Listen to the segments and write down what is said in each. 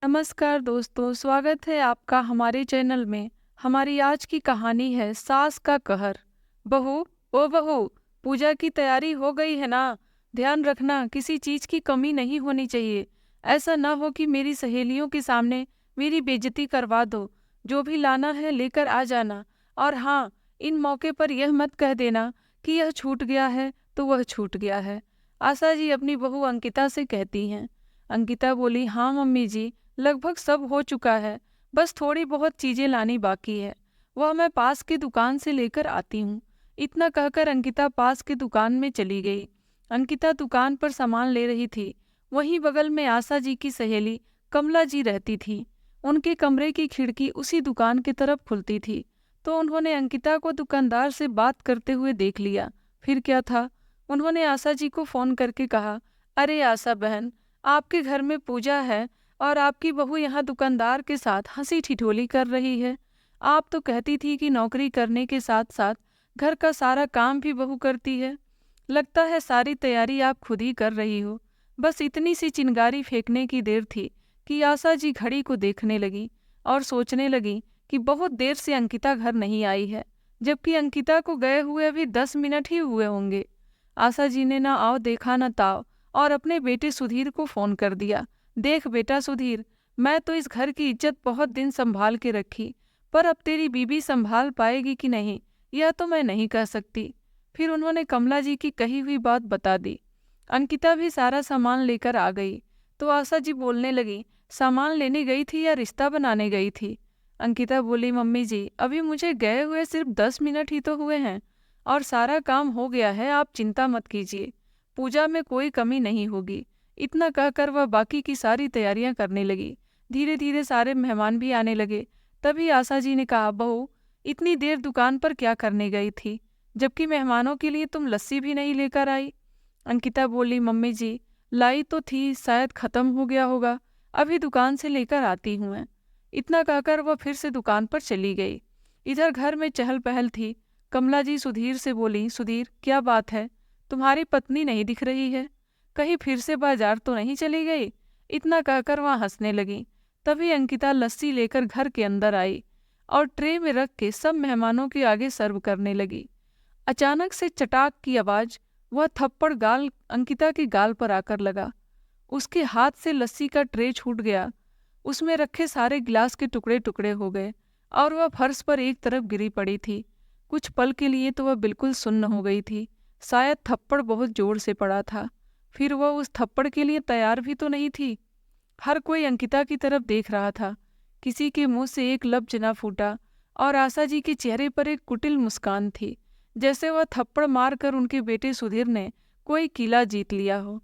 नमस्कार दोस्तों, स्वागत है आपका हमारे चैनल में। हमारी आज की कहानी है सास का कहर। बहू, ओ बहू, पूजा की तैयारी हो गई है ना? ध्यान रखना, किसी चीज की कमी नहीं होनी चाहिए। ऐसा ना हो कि मेरी सहेलियों के सामने मेरी बेइज्जती करवा दो। जो भी लाना है लेकर आ जाना। और हाँ, इन मौके पर यह मत कह देना कि यह छूट गया है तो वह छूट गया है। आशा जी अपनी बहू अंकिता से कहती हैं। अंकिता बोली, हाँ मम्मी जी, लगभग सब हो चुका है, बस थोड़ी बहुत चीजें लानी बाकी है। वह मैं पास की दुकान से लेकर आती हूँ। इतना कहकर अंकिता पास की दुकान में चली गई। अंकिता दुकान पर सामान ले रही थी। वहीं बगल में आशा जी की सहेली कमला जी रहती थी। उनके कमरे की खिड़की उसी दुकान की तरफ खुलती थी, तो उन्होंने अंकिता को दुकानदार से बात करते हुए देख लिया। फिर क्या था, उन्होंने आशा जी को फोन करके कहा, अरे आशा बहन, आपके घर में पूजा है और आपकी बहू यहाँ दुकानदार के साथ हंसी ठिठोली कर रही है। आप तो कहती थी कि नौकरी करने के साथ साथ घर का सारा काम भी बहू करती है। लगता है सारी तैयारी आप खुद ही कर रही हो। बस इतनी सी चिंगारी फेंकने की देर थी कि आशा जी घड़ी को देखने लगी और सोचने लगी कि बहुत देर से अंकिता घर नहीं आई है, जबकि अंकिता को गए हुए अभी 10 मिनट ही हुए होंगे। आशा जी ने ना आओ देखा न ताव और अपने बेटे सुधीर को फोन कर दिया। देख बेटा सुधीर, मैं तो इस घर की इज्जत बहुत दिन संभाल के रखी, पर अब तेरी बीबी संभाल पाएगी कि नहीं, यह तो मैं नहीं कह सकती। फिर उन्होंने कमला जी की कही हुई बात बता दी। अंकिता भी सारा सामान लेकर आ गई, तो आशा जी बोलने लगी, सामान लेने गई थी या रिश्ता बनाने गई थी? अंकिता बोली, मम्मी जी, अभी मुझे गए हुए सिर्फ 10 मिनट ही तो हुए हैं और सारा काम हो गया है, आप चिंता मत कीजिए। पूजा में कोई कमी नहीं होगी। इतना कहकर वह बाकी की सारी तैयारियां करने लगी। धीरे धीरे सारे मेहमान भी आने लगे। तभी आशा जी ने कहा, बहू, इतनी देर दुकान पर क्या करने गई थी, जबकि मेहमानों के लिए तुम लस्सी भी नहीं लेकर आई? अंकिता बोली, मम्मी जी, लाई तो थी, शायद खत्म हो गया होगा, अभी दुकान से लेकर आती हूँ मैं। इतना कहकर वह फिर से दुकान पर चली गई। इधर घर में चहल पहल थी। कमला जी सुधीर से बोली, सुधीर, क्या बात है, तुम्हारी पत्नी नहीं दिख रही है, कहीं फिर से बाजार तो नहीं चली गई? इतना कहकर वहाँ हंसने लगी। तभी अंकिता लस्सी लेकर घर के अंदर आई और ट्रे में रख के सब मेहमानों के आगे सर्व करने लगी। अचानक से चटाक की आवाज, वह थप्पड़ गाल अंकिता के गाल पर आकर लगा। उसके हाथ से लस्सी का ट्रे छूट गया। उसमें रखे सारे गिलास के टुकड़े टुकड़े हो गए और वह फर्श पर एक तरफ गिरी पड़ी थी। कुछ पल के लिए तो वह बिल्कुल सुन्न हो गई थी। शायद थप्पड़ बहुत जोर से पड़ा था। फिर वह उस थप्पड़ के लिए तैयार भी तो नहीं थी। हर कोई अंकिता की तरफ देख रहा था। किसी के मुंह से एक लफ्ज न फूटा और आशा जी के चेहरे पर एक कुटिल मुस्कान थी, जैसे वह थप्पड़ मारकर उनके बेटे सुधीर ने कोई किला जीत लिया हो।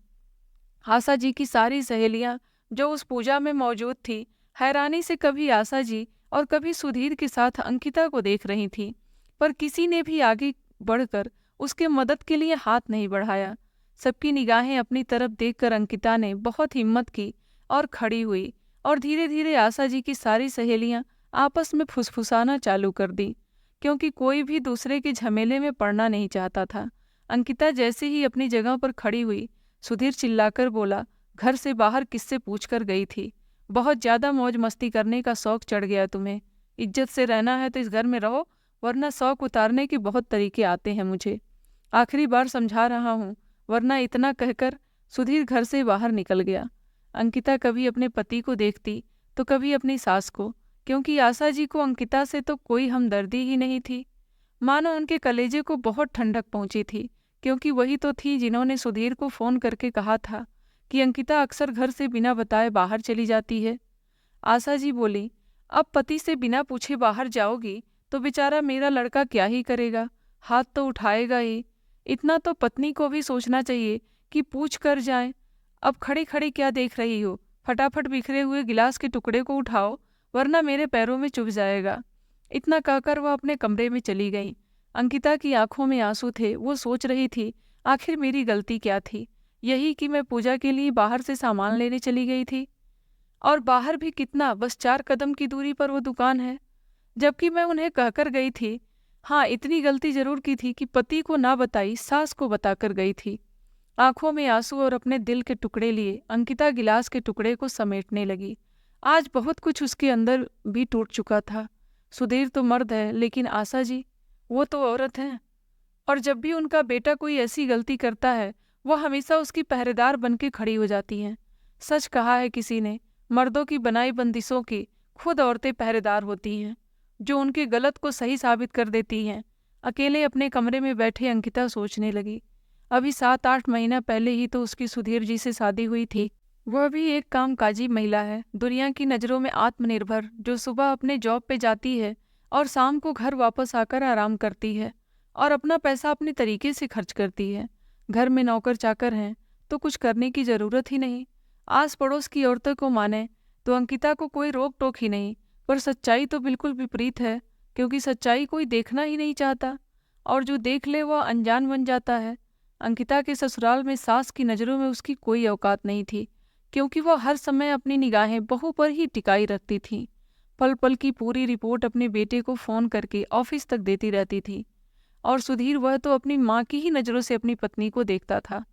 आशा जी की सारी सहेलियां जो उस पूजा में मौजूद थी, हैरानी से कभी आशा जी और कभी सुधीर के साथ अंकिता को देख रही थी, पर किसी ने भी आगे बढ़कर उसके मदद के लिए हाथ नहीं बढ़ाया। सबकी निगाहें अपनी तरफ देखकर अंकिता ने बहुत हिम्मत की और खड़ी हुई और धीरे धीरे आशा जी की सारी सहेलियां आपस में फुसफुसाना चालू कर दी, क्योंकि कोई भी दूसरे के झमेले में पड़ना नहीं चाहता था। अंकिता जैसे ही अपनी जगह पर खड़ी हुई, सुधीर चिल्लाकर बोला, घर से बाहर किससे पूछकर गई थी? बहुत ज्यादा मौज मस्ती करने का शौक चढ़ गया तुम्हें। इज्जत से रहना है तो इस घर में रहो, वरना शौक उतारने के बहुत तरीके आते हैं मुझे। आखिरी बार समझा रहा हूँ, वरना। इतना कहकर सुधीर घर से बाहर निकल गया। अंकिता कभी अपने पति को देखती तो कभी अपनी सास को, क्योंकि आशा जी को अंकिता से तो कोई हमदर्दी ही नहीं थी। मानो उनके कलेजे को बहुत ठंडक पहुंची थी, क्योंकि वही तो थी जिन्होंने सुधीर को फोन करके कहा था कि अंकिता अक्सर घर से बिना बताए बाहर चली जाती है। आशा जी बोली, अब पति से बिना पूछे बाहर जाओगी तो बेचारा मेरा लड़का क्या ही करेगा, हाथ तो उठाएगा ही। इतना तो पत्नी को भी सोचना चाहिए कि पूछ कर जाए। अब खड़ी खड़ी क्या देख रही हो, फटाफट बिखरे हुए गिलास के टुकड़े को उठाओ, वरना मेरे पैरों में चुभ जाएगा। इतना कहकर वह अपने कमरे में चली गई। अंकिता की आंखों में आंसू थे। वो सोच रही थी, आखिर मेरी गलती क्या थी? यही कि मैं पूजा के लिए बाहर से सामान लेने चली गई थी, और बाहर भी कितना, बस 4 कदम की दूरी पर वो दुकान है, जबकि मैं उन्हें कहकर गई थी। हाँ, इतनी गलती जरूर की थी कि पति को ना बताई, सास को बताकर गई थी। आंखों में आंसू और अपने दिल के टुकड़े लिए अंकिता गिलास के टुकड़े को समेटने लगी। आज बहुत कुछ उसके अंदर भी टूट चुका था। सुधीर तो मर्द है, लेकिन आशा जी, वो तो औरत हैं। और जब भी उनका बेटा कोई ऐसी गलती करता है, वह हमेशा उसकी पहरेदार बन के खड़ी हो जाती हैं। सच कहा है किसी ने, मर्दों की बनाई बंदिशों की खुद औरतें पहरेदार होती हैं, जो उनके गलत को सही साबित कर देती हैं। अकेले अपने कमरे में बैठे अंकिता सोचने लगी, अभी 7-8 महीना पहले ही तो उसकी सुधीर जी से शादी हुई थी। वह भी एक कामकाजी महिला है, दुनिया की नज़रों में आत्मनिर्भर, जो सुबह अपने जॉब पे जाती है और शाम को घर वापस आकर आराम करती है और अपना पैसा अपने तरीके से खर्च करती है। घर में नौकर चाकर हैं तो कुछ करने की ज़रूरत ही नहीं। आस पड़ोस की औरतों को माने तो अंकिता को कोई रोक टोक ही नहीं, पर सच्चाई तो बिल्कुल विपरीत है, क्योंकि सच्चाई कोई देखना ही नहीं चाहता, और जो देख ले वह अनजान बन जाता है। अंकिता के ससुराल में सास की नज़रों में उसकी कोई औकात नहीं थी, क्योंकि वह हर समय अपनी निगाहें बहू पर ही टिकाई रखती थी। पल पल की पूरी रिपोर्ट अपने बेटे को फ़ोन करके ऑफिस तक देती रहती थी। और सुधीर, वह तो अपनी माँ की ही नज़रों से अपनी पत्नी को देखता था,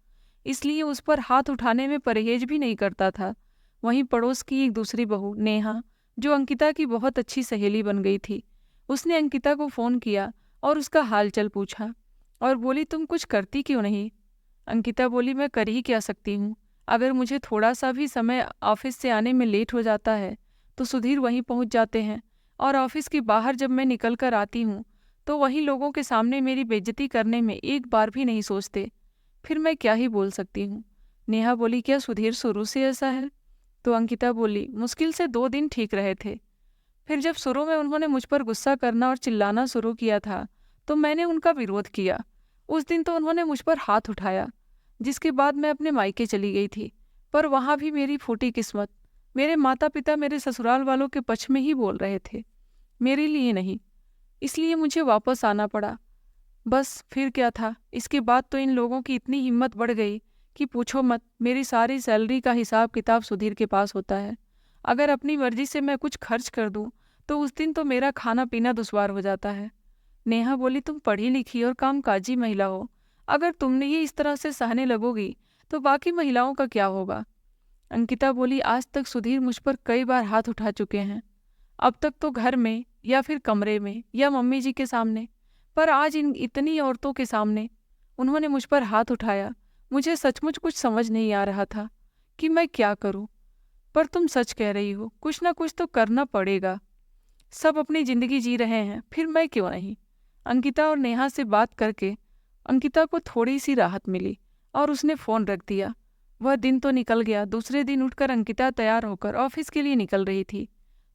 इसलिए उस पर हाथ उठाने में परहेज भी नहीं करता था। वहीं पड़ोस की एक दूसरी बहू नेहा, जो अंकिता की बहुत अच्छी सहेली बन गई थी, उसने अंकिता को फ़ोन किया और उसका हालचाल पूछा और बोली, तुम कुछ करती क्यों नहीं? अंकिता बोली, मैं कर ही क्या सकती हूँ। अगर मुझे थोड़ा सा भी समय ऑफिस से आने में लेट हो जाता है तो सुधीर वहीं पहुँच जाते हैं, और ऑफिस के बाहर जब मैं निकल कर आती हूँ तो वहीं लोगों के सामने मेरी बेइज्जती करने में एक बार भी नहीं सोचते। फिर मैं क्या ही बोल सकती हूँ। नेहा बोली, क्या सुधीर शुरू से ऐसा है? तो अंकिता बोली, मुश्किल से 2 दिन ठीक रहे थे। फिर जब शुरू में उन्होंने मुझ पर गुस्सा करना और चिल्लाना शुरू किया था तो मैंने उनका विरोध किया। उस दिन तो उन्होंने मुझ पर हाथ उठाया, जिसके बाद मैं अपने मायके चली गई थी। पर वहाँ भी मेरी फूटी किस्मत, मेरे माता पिता मेरे ससुराल वालों के पक्ष में ही बोल रहे थे, मेरे लिए नहीं, इसलिए मुझे वापस आना पड़ा। बस फिर क्या था, इसके बाद तो इन लोगों की इतनी हिम्मत बढ़ गई कि पूछो मत। मेरी सारी सैलरी का हिसाब किताब सुधीर के पास होता है। अगर अपनी मर्जी से मैं कुछ खर्च कर दूं तो उस दिन तो मेरा खाना पीना दुश्वार हो जाता है। नेहा बोली, तुम पढ़ी लिखी और कामकाजी महिला हो, अगर तुमने ये इस तरह से सहने लगोगी तो बाकी महिलाओं का क्या होगा? अंकिता बोली, आज तक सुधीर मुझ पर कई बार हाथ उठा चुके हैं। अब तक तो घर में या फिर कमरे में या मम्मी जी के सामने, पर आज इन इतनी औरतों के सामने उन्होंने मुझ पर हाथ उठाया। मुझे सचमुच कुछ समझ नहीं आ रहा था कि मैं क्या करूं। पर तुम सच कह रही हो, कुछ ना कुछ तो करना पड़ेगा। सब अपनी जिंदगी जी रहे हैं, फिर मैं क्यों नहीं? अंकिता और नेहा से बात करके अंकिता को थोड़ी सी राहत मिली और उसने फ़ोन रख दिया। वह दिन तो निकल गया। दूसरे दिन उठकर अंकिता तैयार होकर ऑफिस के लिए निकल रही थी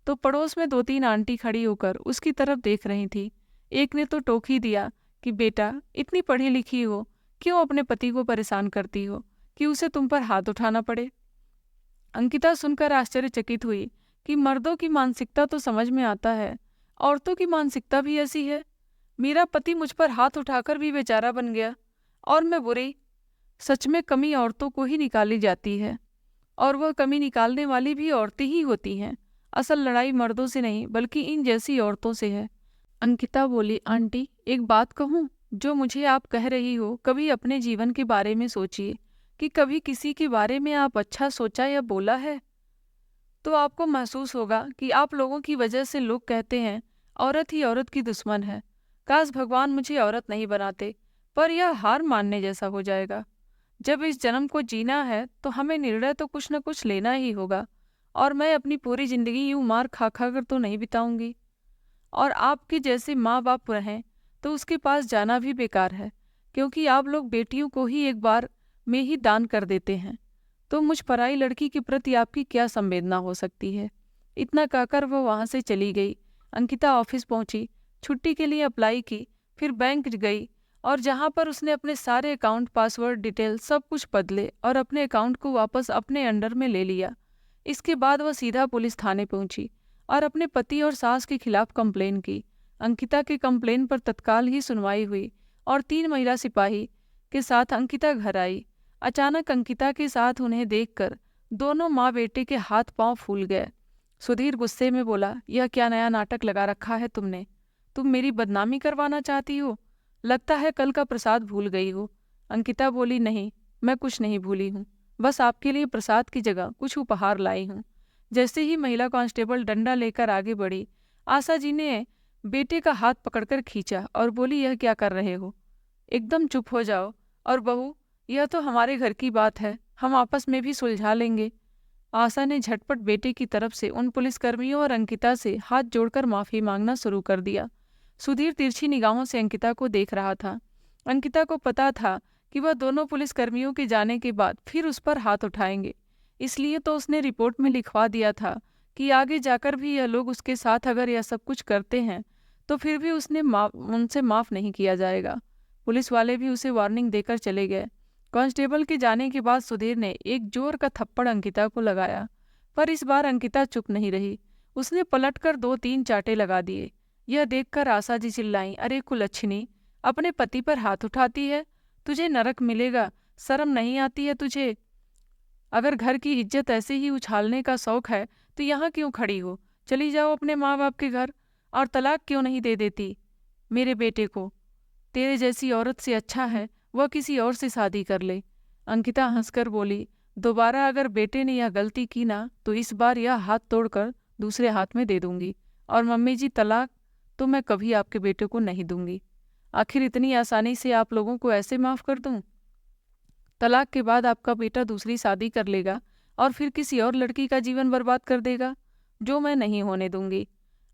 तो पड़ोस में 2-3 आंटी खड़ी होकर उसकी तरफ देख रही थी। एक ने तो टोक ही दिया कि बेटा, इतनी पढ़ी लिखी हो, क्यों अपने पति को परेशान करती हो कि उसे तुम पर हाथ उठाना पड़े? अंकिता सुनकर आश्चर्यचकित हुई कि मर्दों की मानसिकता तो समझ में आता है, औरतों की मानसिकता भी ऐसी है। मेरा पति मुझ पर हाथ उठाकर भी बेचारा बन गया और मैं बुरी। सच में कमी औरतों को ही निकाली जाती है, और वह कमी निकालने वाली भी औरतें ही होती हैं। असल लड़ाई मर्दों से नहीं, बल्कि इन जैसी औरतों से है। अंकिता बोली, आंटी, एक बात कहूँ? जो मुझे आप कह रही हो, कभी अपने जीवन के बारे में सोचिए कि कभी किसी के बारे में आप अच्छा सोचा या बोला है? तो आपको महसूस होगा कि आप लोगों की वजह से लोग कहते हैं औरत ही औरत की दुश्मन है। काश भगवान मुझे औरत नहीं बनाते, पर यह हार मानने जैसा हो जाएगा। जब इस जन्म को जीना है तो हमें निर्णय तो कुछ न कुछ लेना ही होगा, और मैं अपनी पूरी जिंदगी यूं मार खा खा कर तो नहीं बिताऊंगी। और आपके जैसे माँ बाप रहें तो उसके पास जाना भी बेकार है, क्योंकि आप लोग बेटियों को ही एक बार में ही दान कर देते हैं। तो मुझ पराई लड़की के प्रति आपकी क्या संवेदना हो सकती है? इतना कहकर वह वहाँ से चली गई। अंकिता ऑफिस पहुंची, छुट्टी के लिए अप्लाई की, फिर बैंक गई, और जहां पर उसने अपने सारे अकाउंट पासवर्ड डिटेल सब कुछ बदले और अपने अकाउंट को वापस अपने अंडर में ले लिया। इसके बाद वह सीधा पुलिस थाने पहुंची और अपने पति और सास के खिलाफ कंप्लेन की। अंकिता के कंप्लेन पर तत्काल ही सुनवाई हुई और 3 महिला सिपाही के साथ अंकिता घर आई। अचानक अंकिता के साथ उन्हें देखकर दोनों माँ बेटे के हाथ पांव फूल गए। सुधीर गुस्से में बोला, यह क्या नया नाटक लगा रखा है तुमने? तुम मेरी बदनामी करवाना चाहती हो? लगता है कल का प्रसाद भूल गई हो। अंकिता बोली, नहीं, मैं कुछ नहीं भूली हूँ, बस आपके लिए प्रसाद की जगह कुछ उपहार लाई हूँ। जैसे ही महिला कांस्टेबल डंडा लेकर आगे बढ़ी, आशा जी ने बेटे का हाथ पकड़कर खींचा और बोली, यह क्या कर रहे हो? एकदम चुप हो जाओ। और बहू, यह तो हमारे घर की बात है, हम आपस में भी सुलझा लेंगे। आशा ने झटपट बेटे की तरफ से उन पुलिसकर्मियों और अंकिता से हाथ जोड़कर माफी मांगना शुरू कर दिया। सुधीर तिरछी निगाहों से अंकिता को देख रहा था। अंकिता को पता था कि वह दोनों पुलिसकर्मियों के जाने के बाद फिर उस पर हाथ उठाएंगे, इसलिए तो उसने रिपोर्ट में लिखवा दिया था कि आगे जाकर भी यह लोग उसके साथ अगर यह सब कुछ करते हैं तो फिर भी उनसे माफ नहीं किया जाएगा। पुलिस वाले भी उसे वार्निंग देकर चले गए। कांस्टेबल के जाने के बाद सुधीर ने एक जोर का थप्पड़ अंकिता को लगाया, पर इस बार अंकिता चुप नहीं रही। उसने पलटकर 2-3 चांटे लगा दिए। यह देखकर आशा जी चिल्लाईं, अरे कुलच्छनी, अपने पति पर हाथ उठाती है, तुझे नरक मिलेगा, शर्म नहीं आती है तुझे? अगर घर की इज्जत ऐसे ही उछालने का शौक है तो यहाँ क्यों खड़ी हो? चली जाओ अपने माँ बाप के घर। और तलाक क्यों नहीं दे देती मेरे बेटे को? तेरे जैसी औरत से अच्छा है वह किसी और से शादी कर ले। अंकिता हंसकर बोली, दोबारा अगर बेटे ने यह गलती की ना तो इस बार यह हाथ तोड़कर दूसरे हाथ में दे दूंगी। और मम्मी जी, तलाक तो मैं कभी आपके बेटे को नहीं दूंगी। आखिर इतनी आसानी से आप लोगों को ऐसे माफ कर दूं? तलाक के बाद आपका बेटा दूसरी शादी कर लेगा और फिर किसी और लड़की का जीवन बर्बाद कर देगा, जो मैं नहीं होने दूंगी।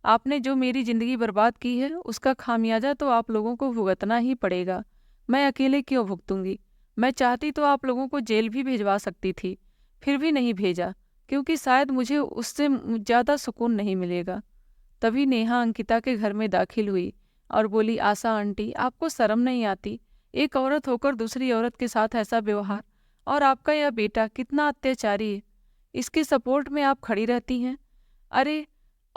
आपने जो मेरी जिंदगी बर्बाद की है उसका खामियाजा तो आप लोगों को भुगतना ही पड़ेगा। मैं अकेले क्यों भुगतूंगी? मैं चाहती तो आप लोगों को जेल भी भिजवा सकती थी, फिर भी नहीं भेजा, क्योंकि शायद मुझे उससे ज़्यादा सुकून नहीं मिलेगा। तभी नेहा अंकिता के घर में दाखिल हुई और बोली, आशा आंटी, आपको शर्म नहीं आती? एक औरत होकर दूसरी औरत के साथ ऐसा व्यवहार, और आपका यह बेटा कितना अत्याचारी है, इसके सपोर्ट में आप खड़ी रहती हैं। अरे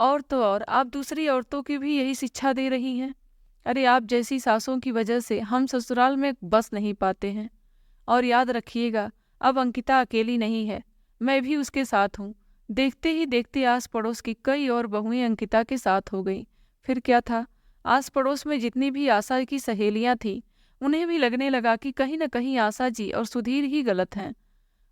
और तो और, आप दूसरी औरतों की भी यही शिक्षा दे रही हैं। अरे आप जैसी सासों की वजह से हम ससुराल में बस नहीं पाते हैं। और याद रखिएगा, अब अंकिता अकेली नहीं है, मैं भी उसके साथ हूँ। देखते ही देखते आस पड़ोस की कई और बहुएं अंकिता के साथ हो गई। फिर क्या था, आस पड़ोस में जितनी भी आशा की सहेलियां थीं, उन्हें भी लगने लगा कि कहीं न कहीं आशा जी और सुधीर ही गलत हैं।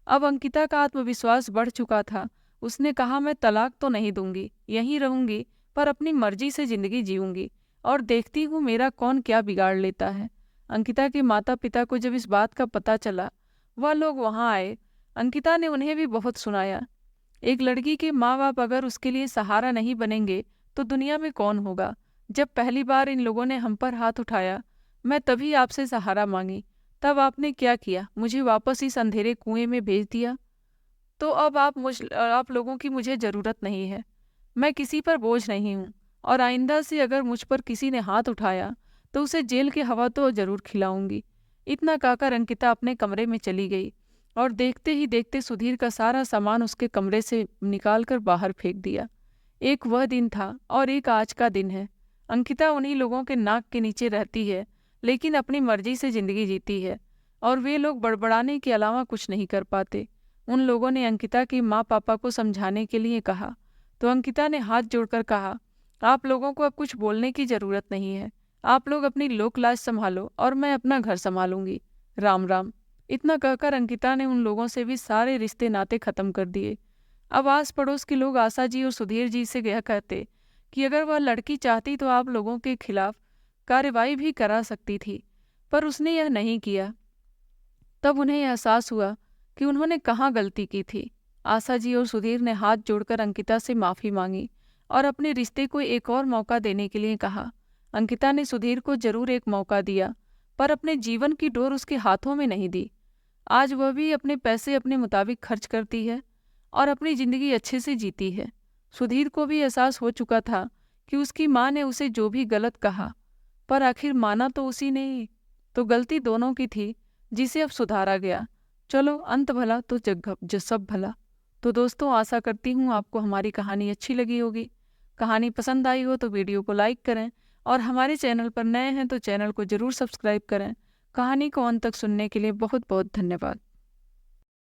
अब अंकिता का आत्मविश्वास बढ़ चुका था। उसने कहा, मैं तलाक तो नहीं दूंगी, यहीं रहूंगी, पर अपनी मर्जी से जिंदगी जीऊंगी और देखती हूँ मेरा कौन क्या बिगाड़ लेता है। अंकिता के माता पिता को जब इस बात का पता चला, वह लोग वहां आए। अंकिता ने उन्हें भी बहुत सुनाया। एक लड़की के माँ बाप अगर उसके लिए सहारा नहीं बनेंगे तो दुनिया में कौन होगा? जब पहली बार इन लोगों ने हम पर हाथ उठाया, मैं तभी आपसे सहारा मांगी। तब आपने क्या किया? मुझे वापस इस अंधेरे कुएं में भेज दिया। तो अब आप लोगों की मुझे ज़रूरत नहीं है। मैं किसी पर बोझ नहीं हूँ, और आइंदा से अगर मुझ पर किसी ने हाथ उठाया तो उसे जेल की हवा तो ज़रूर खिलाऊंगी। इतना कहकर अंकिता अपने कमरे में चली गई और देखते ही देखते सुधीर का सारा सामान उसके कमरे से निकालकर बाहर फेंक दिया। एक वह दिन था और एक आज का दिन है। अंकिता उन्हीं लोगों के नाक के नीचे रहती है, लेकिन अपनी मर्जी से जिंदगी जीती है, और वे लोग बड़बड़ाने के अलावा कुछ नहीं कर पाते। उन लोगों ने अंकिता की माँ पापा को समझाने के लिए कहा, तो अंकिता ने हाथ जोड़कर कहा, आप लोगों को अब कुछ बोलने की ज़रूरत नहीं है। आप लोग अपनी लोक लाज संभालो और मैं अपना घर संभालूंगी। राम राम। इतना कहकर अंकिता ने उन लोगों से भी सारे रिश्ते नाते खत्म कर दिए। अब आस पड़ोस के लोग आशा जी और सुधीर जी से यह कहते कि अगर वह लड़की चाहती तो आप लोगों के खिलाफ कार्रवाई भी करा सकती थी, पर उसने यह नहीं किया। तब उन्हें एहसास हुआ कि उन्होंने कहाँ गलती की थी। आशा जी और सुधीर ने हाथ जोड़कर अंकिता से माफ़ी मांगी और अपने रिश्ते को एक और मौका देने के लिए कहा। अंकिता ने सुधीर को जरूर एक मौका दिया, पर अपने जीवन की डोर उसके हाथों में नहीं दी। आज वह भी अपने पैसे अपने मुताबिक खर्च करती है और अपनी ज़िंदगी अच्छे से जीती है। सुधीर को भी एहसास हो चुका था कि उसकी माँ ने उसे जो भी गलत कहा, पर आखिर माना तो उसी ने ही, तो गलती दोनों की थी, जिसे अब सुधारा गया। चलो, अंत भला तो जग सब भला। तो दोस्तों, आशा करती हूँ आपको हमारी कहानी अच्छी लगी होगी। कहानी पसंद आई हो तो वीडियो को लाइक करें, और हमारे चैनल पर नए हैं तो चैनल को ज़रूर सब्सक्राइब करें। कहानी को अंत तक सुनने के लिए बहुत बहुत धन्यवाद।